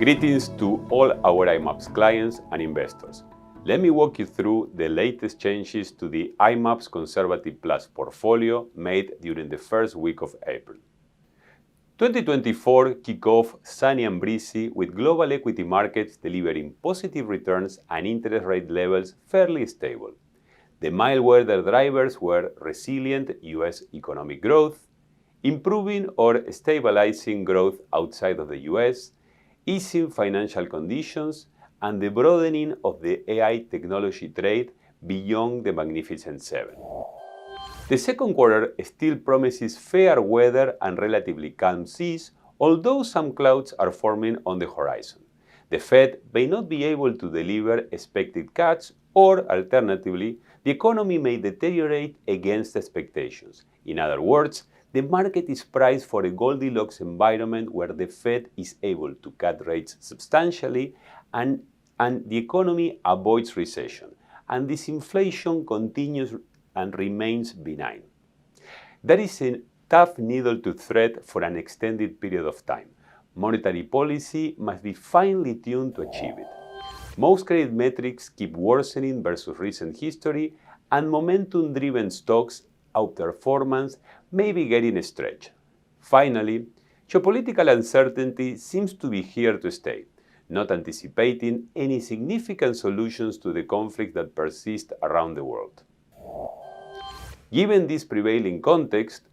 Greetings to all our IMAPS clients and investors. Let me walk you through the latest changes to the IMAPS Conservative Plus portfolio made during the first week of April. 2024 kicked off sunny and breezy with global equity markets delivering positive returns and interest rate levels fairly stable. The mild weather drivers were resilient US economic growth, improving or stabilizing growth outside of the US, easing financial conditions, and the broadening of the AI technology trade beyond the Magnificent Seven. The second quarter still promises fair weather and relatively calm seas, although some clouds are forming on the horizon. The Fed may not be able to deliver expected cuts, or alternatively, the economy may deteriorate against expectations. In other words, the market is priced for a Goldilocks environment where the Fed is able to cut rates substantially and the economy avoids recession, and disinflation continues and remains benign. That is a tough needle to thread for an extended period of time. Monetary policy must be finely tuned to achieve it. Most credit metrics keep worsening versus recent history, and momentum-driven stocks outperformance may be getting stretched. Finally, geopolitical uncertainty seems to be here to stay, not anticipating any significant solutions to the conflict that persist around the world. Given this prevailing context,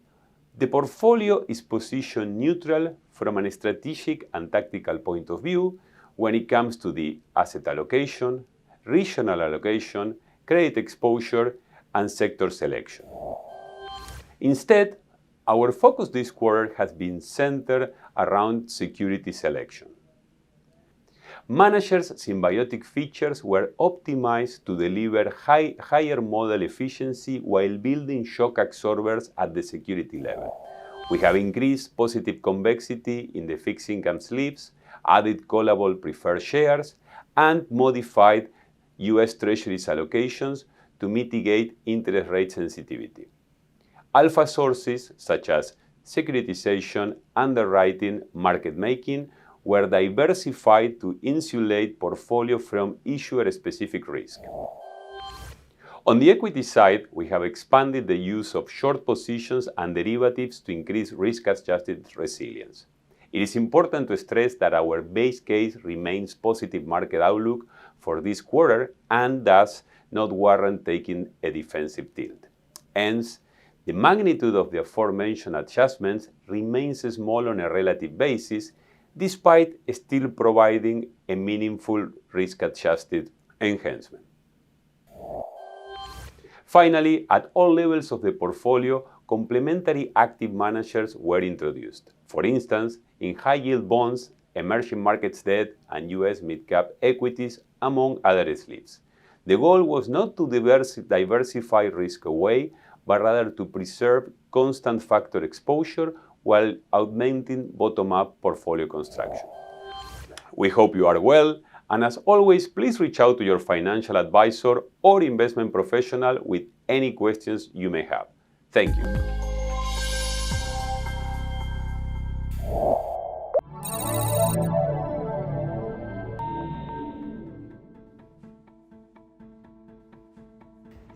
the portfolio is positioned neutral from a strategic and tactical point of view when it comes to the asset allocation, regional allocation, credit exposure, and sector selection. Instead, our focus this quarter has been centered around security selection. Managers' symbiotic features were optimized to deliver higher model efficiency while building shock absorbers at the security level. We have increased positive convexity in the fixed income sleeves, added callable preferred shares, and modified US Treasuries allocations to mitigate interest rate sensitivity. Alpha sources such as securitization, underwriting, market making were diversified to insulate portfolio from issuer-specific risk. On the equity side, we have expanded the use of short positions and derivatives to increase risk-adjusted resilience. It is important to stress that our base case remains positive market outlook for this quarter and does not warrant taking a defensive tilt. Hence, the magnitude of the aforementioned adjustments remains small on a relative basis, despite still providing a meaningful risk-adjusted enhancement. Finally, at all levels of the portfolio, complementary active managers were introduced. For instance, in high-yield bonds, emerging markets debt, and US mid-cap equities, among other sleeves. The goal was not to diversify risk away, but rather to preserve constant factor exposure while augmenting bottom-up portfolio construction. We hope you are well, and as always, please reach out to your financial advisor or investment professional with any questions you may have. Thank you.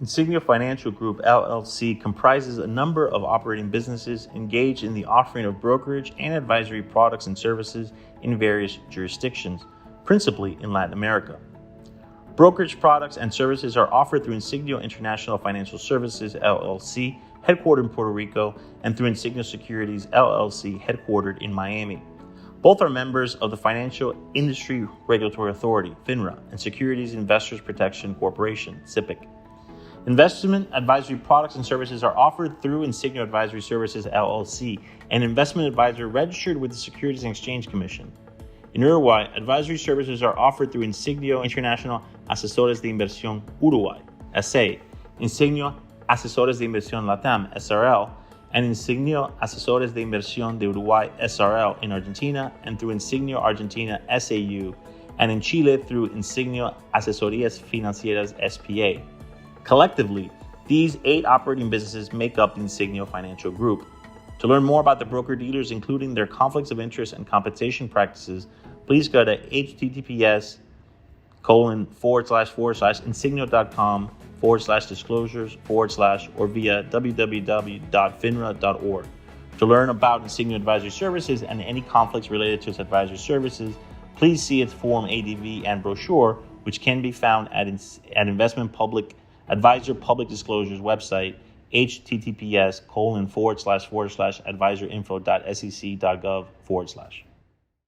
Insigneo Financial Group, LLC comprises a number of operating businesses engaged in the offering of brokerage and advisory products and services in various jurisdictions, principally in Latin America. Brokerage products and services are offered through Insigneo International Financial Services, LLC, headquartered in Puerto Rico, and through Insigneo Securities, LLC, headquartered in Miami. Both are members of the Financial Industry Regulatory Authority, FINRA, and Securities Investors Protection Corporation, SIPC. Investment advisory products and services are offered through Insigneo Advisory Services, LLC, an investment advisor registered with the Securities and Exchange Commission. In Uruguay, advisory services are offered through Insigneo International Asesores de Inversión Uruguay, SA, Insigneo Asesores de Inversión Latam, SRL, and Insigneo Asesores de Inversión de Uruguay, SRL, in Argentina, and through Insigneo Argentina, SAU, and in Chile through Insigneo Asesorías Financieras, SPA. Collectively, these 8 operating businesses make up the Insigneo Financial Group. To learn more about the broker-dealers, including their conflicts of interest and compensation practices, please go to https://insigneo.com/disclosures/ or via www.finra.org. To learn about Insigneo Advisory Services and any conflicts related to its advisory services, please see its Form ADV and brochure, which can be found at Investment Public Advisor Public Disclosures website, https://advisorinfo.sec.gov/.